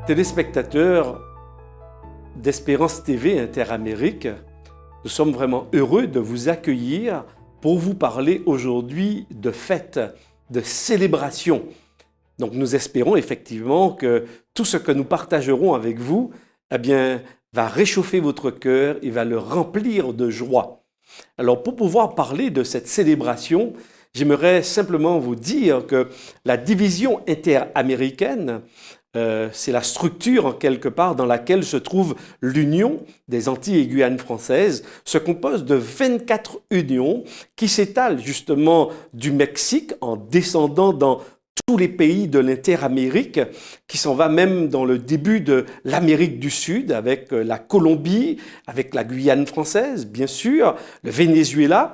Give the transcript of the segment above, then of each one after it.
Téléspectateurs d'Espérance TV Interamérique, nous sommes vraiment heureux de vous accueillir pour vous parler aujourd'hui de fêtes, de célébrations. Donc nous espérons effectivement que tout ce que nous partagerons avec vous va réchauffer votre cœur et va le remplir de joie. Alors pour pouvoir parler de cette célébration, j'aimerais simplement vous dire que la division interaméricaine, c'est la structure en quelque part dans laquelle se trouve l'Union des Antilles et Guyane françaises, se compose de 24 unions qui s'étalent justement du Mexique en descendant dans tous les pays de l'Interamérique, qui s'en va même dans le début de l'Amérique du Sud avec la Colombie, avec la Guyane française, bien sûr, le Venezuela,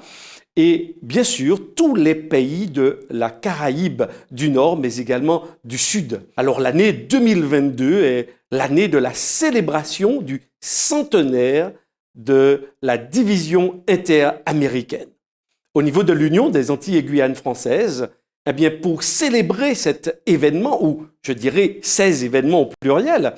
et bien sûr tous les pays de la Caraïbe du Nord, mais également du Sud. Alors l'année 2022 est l'année de la célébration du centenaire de la division interaméricaine. Au niveau de l'Union des Antilles et Guyane françaises, pour célébrer cet événement, ou je dirais ces événements au pluriel,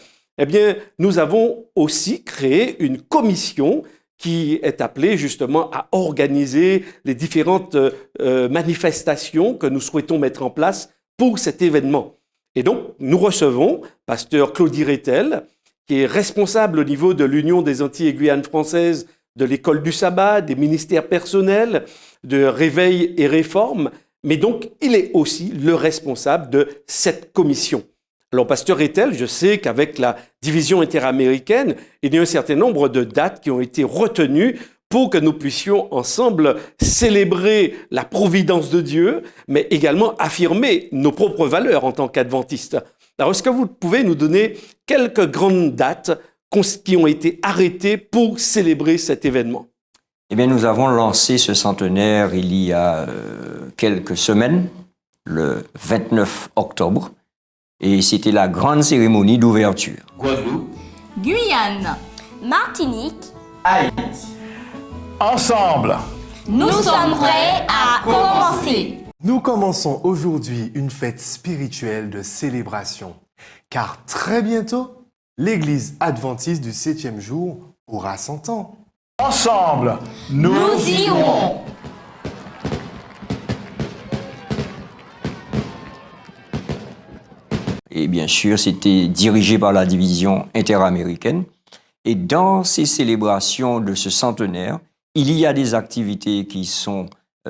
nous avons aussi créé une commission qui est appelée justement à organiser les différentes manifestations que nous souhaitons mettre en place pour cet événement. Et donc, nous recevons pasteur Claudie Rétel, qui est responsable au niveau de l'Union des Antilles et Guyane françaises, de l'École du Sabbat, des ministères personnels, de Réveil et Réforme, mais donc il est aussi le responsable de cette commission. Alors, pasteur Rétel, je sais qu'avec la division interaméricaine, il y a un certain nombre de dates qui ont été retenues pour que nous puissions ensemble célébrer la providence de Dieu, mais également affirmer nos propres valeurs en tant qu'adventistes. Alors, est-ce que vous pouvez nous donner quelques grandes dates qui ont été arrêtées pour célébrer cet événement? Eh bien, nous avons lancé ce centenaire il y a quelques semaines, le 29 octobre, et c'était la grande cérémonie d'ouverture. Guadeloupe, Guyane, Martinique, Haïti. Ensemble, nous sommes prêts à commencer. Nous commençons aujourd'hui une fête spirituelle de célébration, car très bientôt, l'Église adventiste du 7e jour aura 100 ans. ensemble, Nous irons. Et bien sûr, c'était dirigé par la division interaméricaine. Et dans ces célébrations de ce centenaire, il y a des activités qui sont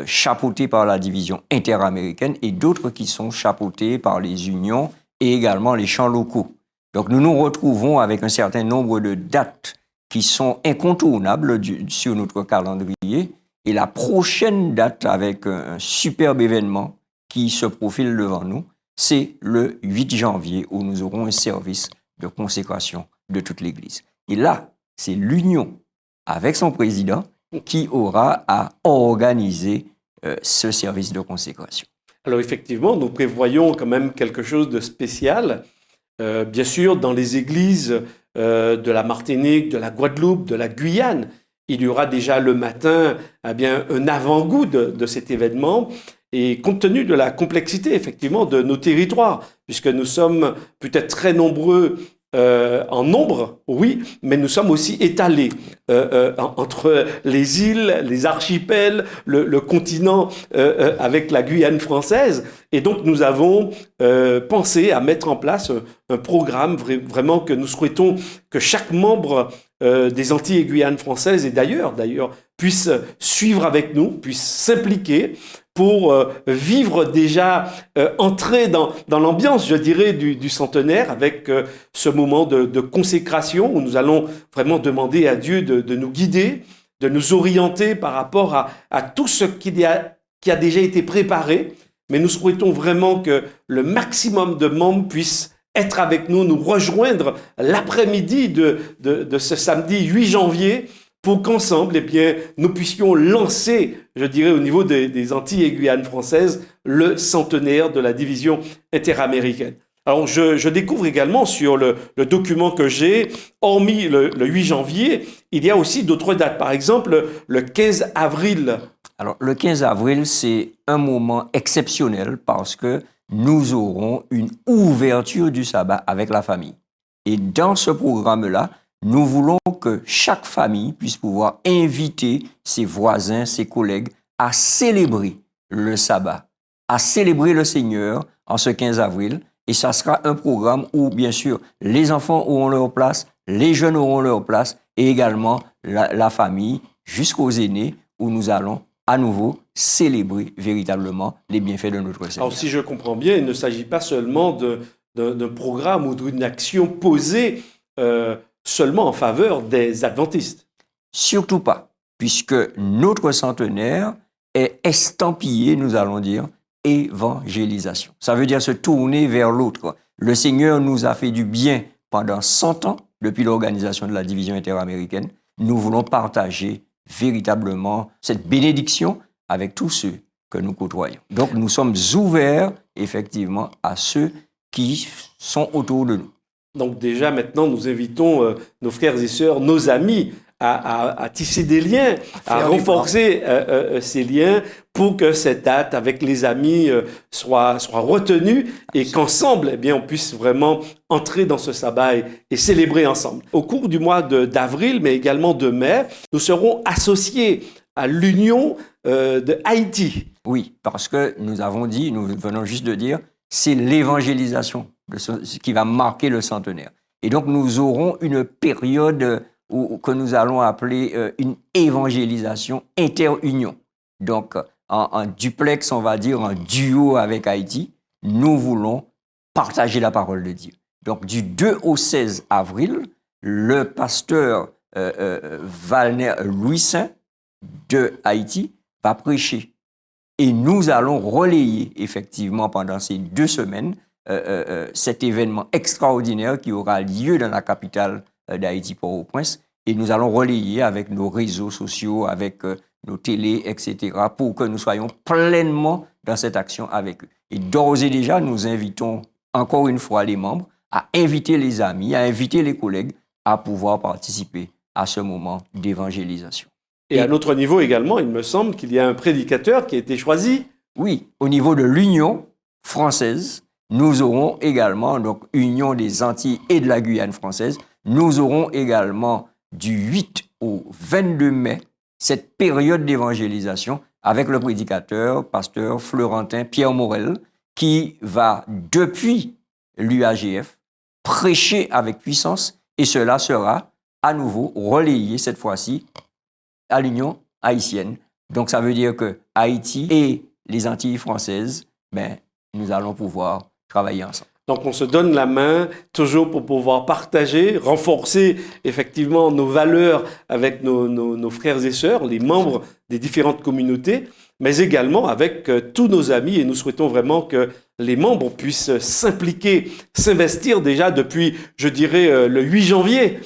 chapeautées par la division interaméricaine et d'autres qui sont chapeautées par les unions et également les chants locaux. Donc nous nous retrouvons avec un certain nombre de dates qui sont incontournables sur notre calendrier. Et la prochaine date avec un superbe événement qui se profile devant nous, c'est le 8 janvier où nous aurons un service de consécration de toute l'Église. Et là, c'est l'Union avec son président qui aura à organiser ce service de consécration. Alors effectivement, nous prévoyons quand même quelque chose de spécial. Bien sûr, dans les églises de la Martinique, de la Guadeloupe, de la Guyane, il y aura déjà le matin un avant-goût de cet événement. Et compte tenu de la complexité, effectivement, de nos territoires, puisque nous sommes peut-être très nombreux en nombre, oui, mais nous sommes aussi étalés entre les îles, les archipels, le continent avec la Guyane française. Et donc, nous avons pensé à mettre en place un programme vraiment que nous souhaitons que chaque membre des Antilles et Guyane françaises, et d'ailleurs, puisse suivre avec nous, puisse s'impliquer pour vivre déjà, entrer dans l'ambiance, je dirais, du centenaire avec ce moment de consécration où nous allons vraiment demander à Dieu de nous guider, de nous orienter par rapport à tout ce qui a déjà été préparé. Mais nous souhaitons vraiment que le maximum de membres puissent être avec nous, nous rejoindre l'après-midi de ce samedi 8 janvier pour qu'ensemble, nous puissions lancer, je dirais, au niveau des Antilles et Guyane françaises, le centenaire de la division interaméricaine. Alors, je découvre également sur le document que j'ai, hormis le 8 janvier, il y a aussi d'autres dates. Par exemple, le 15 avril. Alors, le 15 avril, c'est un moment exceptionnel parce que nous aurons une ouverture du sabbat avec la famille. Et dans ce programme-là, nous voulons que chaque famille puisse pouvoir inviter ses voisins, ses collègues à célébrer le sabbat, à célébrer le Seigneur en ce 15 avril. Et ça sera un programme où, bien sûr, les enfants auront leur place, les jeunes auront leur place, et également la famille jusqu'aux aînés, où nous allons à nouveau célébrer véritablement les bienfaits de notre Seigneur. Alors, si je comprends bien, il ne s'agit pas seulement d'un programme ou d'une action posée seulement en faveur des adventistes. Surtout pas, puisque notre centenaire est estampillé, nous allons dire, évangélisation. Ça veut dire se tourner vers l'autre. Le Seigneur nous a fait du bien pendant 100 ans, depuis l'organisation de la division interaméricaine. Nous voulons partager véritablement cette bénédiction avec tous ceux que nous côtoyons. Donc, nous sommes ouverts, effectivement, à ceux qui sont autour de nous. Donc déjà, maintenant, nous invitons nos frères et sœurs, nos amis, à tisser des liens, à renforcer ces liens pour que cette date avec les amis soit retenue et qu'ensemble, eh bien, on puisse vraiment entrer dans ce sabbat et célébrer ensemble. Au cours du mois d'avril, mais également de mai, nous serons associés à l'Union de Haïti. Oui, parce que nous avons dit, nous venons juste de dire, c'est l'évangélisation qui va marquer le centenaire. Et donc, nous aurons une période que nous allons appeler une évangélisation interunion. Donc, en duplex, on va dire, en duo avec Haïti, nous voulons partager la parole de Dieu. Donc, du 2 au 16 avril, le pasteur Valner Louis-Saint de Haïti va prêcher. Et nous allons relayer, effectivement, pendant ces 2 semaines, cet événement extraordinaire qui aura lieu dans la capitale d'Haïti, Port-au-Prince, et nous allons relayer avec nos réseaux sociaux, avec nos télés, etc., pour que nous soyons pleinement dans cette action avec eux. Et d'ores et déjà, nous invitons encore une fois les membres à inviter les amis, à inviter les collègues à pouvoir participer à ce moment d'évangélisation. Et à notre niveau également, il me semble qu'il y a un prédicateur qui a été choisi. Oui, au niveau de l'Union française, nous aurons également, donc Union des Antilles et de la Guyane française, nous aurons également du 8 au 22 mai cette période d'évangélisation avec le prédicateur, pasteur Florentin Pierre Morel, qui va, depuis l'UAGF, prêcher avec puissance, et cela sera à nouveau relayé cette fois-ci à l'Union haïtienne. Donc ça veut dire que Haïti et les Antilles françaises, ben, nous allons pouvoir travailler ensemble. Donc on se donne la main toujours pour pouvoir partager, renforcer effectivement nos valeurs avec nos frères et sœurs, les membres des différentes communautés, mais également avec tous nos amis, et nous souhaitons vraiment que les membres puissent s'impliquer, s'investir déjà depuis, je dirais, le 8 janvier,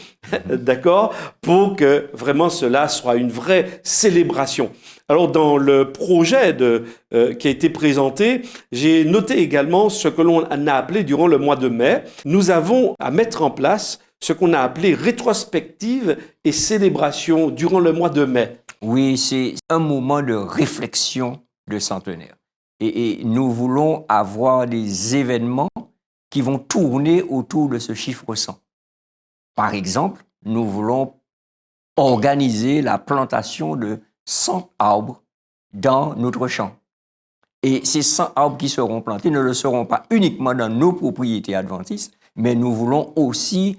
d'accord, pour que vraiment cela soit une vraie célébration. Alors, dans le projet qui a été présenté, j'ai noté également ce que l'on a appelé durant le mois de mai. Nous avons à mettre en place ce qu'on a appelé rétrospective et célébration durant le mois de mai. Oui, c'est un moment de réflexion de centenaire. Et nous voulons avoir des événements qui vont tourner autour de ce chiffre 100. Par exemple, nous voulons organiser la plantation de 100 arbres dans notre champ. Et ces 100 arbres qui seront plantés ne le seront pas uniquement dans nos propriétés adventistes, mais nous voulons aussi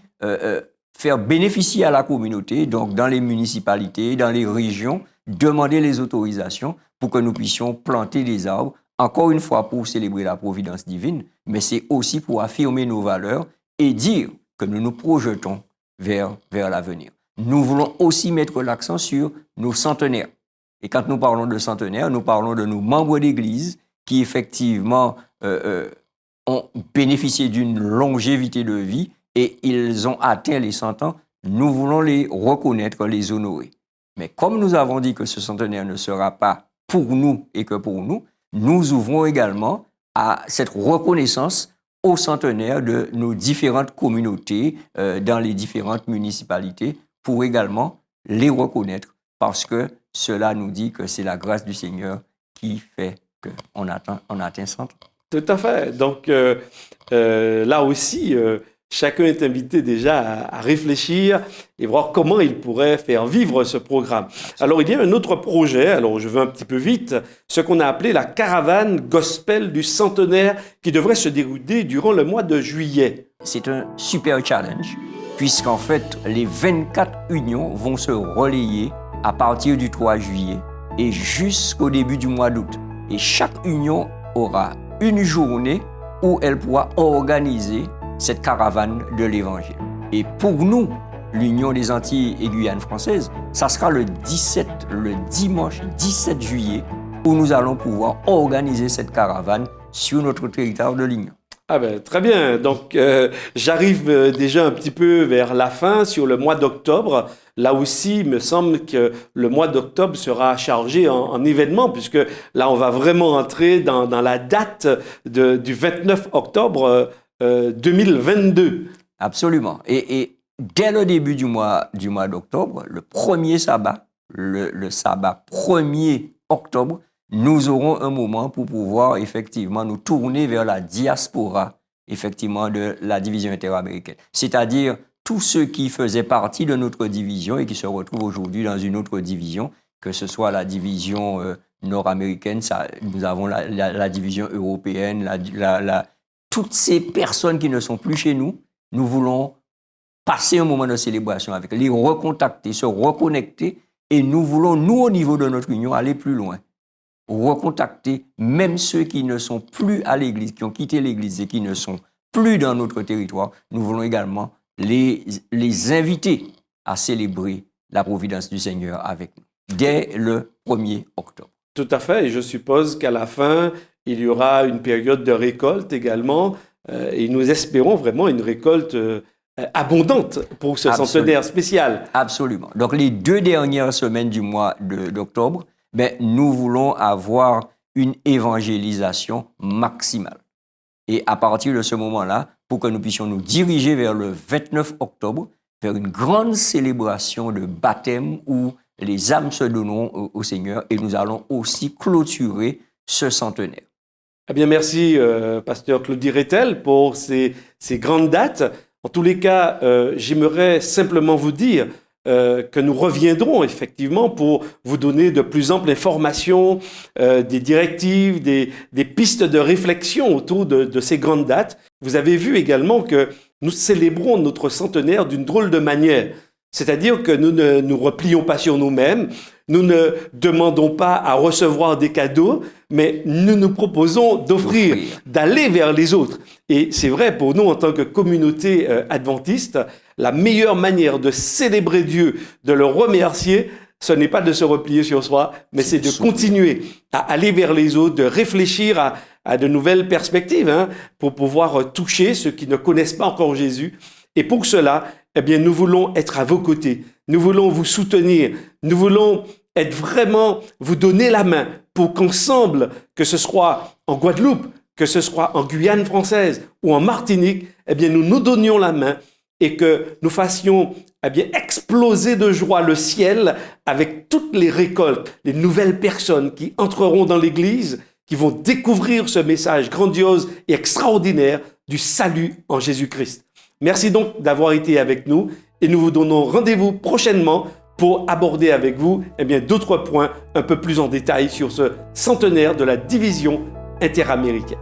faire bénéficier à la communauté, donc dans les municipalités, dans les régions, demander les autorisations pour que nous puissions planter des arbres, encore une fois pour célébrer la providence divine, mais c'est aussi pour affirmer nos valeurs et dire que nous nous projetons vers l'avenir. Nous voulons aussi mettre l'accent sur nos centenaires. Et quand nous parlons de centenaires, nous parlons de nos membres d'église qui effectivement ont bénéficié d'une longévité de vie et ils ont atteint les 100 ans. Nous voulons les reconnaître, les honorer. Mais comme nous avons dit que ce centenaire ne sera pas pour nous et que pour nous, nous ouvrons également à cette reconnaissance aux centenaires de nos différentes communautés dans les différentes municipalités pour également les reconnaître parce que cela nous dit que c'est la grâce du Seigneur qui fait qu'on atteint 100 ans. Tout à fait. Donc là aussi, chacun est invité déjà à réfléchir et voir comment il pourrait faire vivre ce programme. Alors, il y a un autre projet, alors je vais un petit peu vite, ce qu'on a appelé la caravane gospel du centenaire qui devrait se dérouler durant le mois de juillet. C'est un super challenge, puisqu'en fait, les 24 unions vont se relayer à partir du 3 juillet et jusqu'au début du mois d'août. Et chaque union aura une journée où elle pourra organiser cette caravane de l'Évangile. Et pour nous, l'Union des Antilles et Guyane française, ça sera le dimanche 17 juillet, où nous allons pouvoir organiser cette caravane sur notre territoire de l'Union. Ah ben, très bien. Donc, j'arrive déjà un petit peu vers la fin sur le mois d'octobre. Là aussi, il me semble que le mois d'octobre sera chargé en événements, puisque là, on va vraiment entrer dans la date du 29 octobre 2022. Absolument. Et dès le début du mois d'octobre, le premier sabbat, le sabbat 1er octobre, nous aurons un moment pour pouvoir effectivement nous tourner vers la diaspora effectivement de la division interaméricaine. C'est-à-dire tous ceux qui faisaient partie de notre division et qui se retrouvent aujourd'hui dans une autre division, que ce soit la division nord-américaine, nous avons la division européenne, toutes ces personnes qui ne sont plus chez nous, nous voulons passer un moment de célébration avec eux, les recontacter, se reconnecter, et nous voulons, nous, au niveau de notre union, aller plus loin. Recontacter même ceux qui ne sont plus à l'église, qui ont quitté l'église et qui ne sont plus dans notre territoire. Nous voulons également les inviter à célébrer la providence du Seigneur avec nous, dès le 1er octobre. Tout à fait, et je suppose qu'à la fin, il y aura une période de récolte également, et nous espérons vraiment une récolte abondante pour ce centenaire spécial. Absolument. Donc les 2 dernières semaines du mois d'octobre, nous voulons avoir une évangélisation maximale. Et à partir de ce moment-là, pour que nous puissions nous diriger vers le 29 octobre, vers une grande célébration de baptême où les âmes se donneront au Seigneur, et nous allons aussi clôturer ce centenaire. Eh bien, merci, pasteur Claudie Rétel, pour ces grandes dates. En tous les cas, j'aimerais simplement vous dire que nous reviendrons effectivement pour vous donner de plus amples informations, des directives, des pistes de réflexion autour de ces grandes dates. Vous avez vu également que nous célébrons notre centenaire d'une drôle de manière. C'est-à-dire que nous ne nous replions pas sur nous-mêmes, nous ne demandons pas à recevoir des cadeaux, mais nous nous proposons d'offrir, d'aller vers les autres. Et c'est vrai pour nous en tant que communauté adventiste, la meilleure manière de célébrer Dieu, de le remercier, ce n'est pas de se replier sur soi, mais c'est de continuer à aller vers les autres, de réfléchir à de nouvelles perspectives pour pouvoir toucher ceux qui ne connaissent pas encore Jésus. Et pour cela, eh bien, nous voulons être à vos côtés, nous voulons vous soutenir, nous voulons être vraiment, vous donner la main pour qu'ensemble, que ce soit en Guadeloupe, que ce soit en Guyane française ou en Martinique, eh bien, nous nous donnions la main et que nous fassions exploser de joie le ciel avec toutes les récoltes, les nouvelles personnes qui entreront dans l'Église, qui vont découvrir ce message grandiose et extraordinaire du salut en Jésus-Christ. Merci donc d'avoir été avec nous et nous vous donnons rendez-vous prochainement pour aborder avec vous d'autres points un peu plus en détail sur ce centenaire de la division interaméricaine.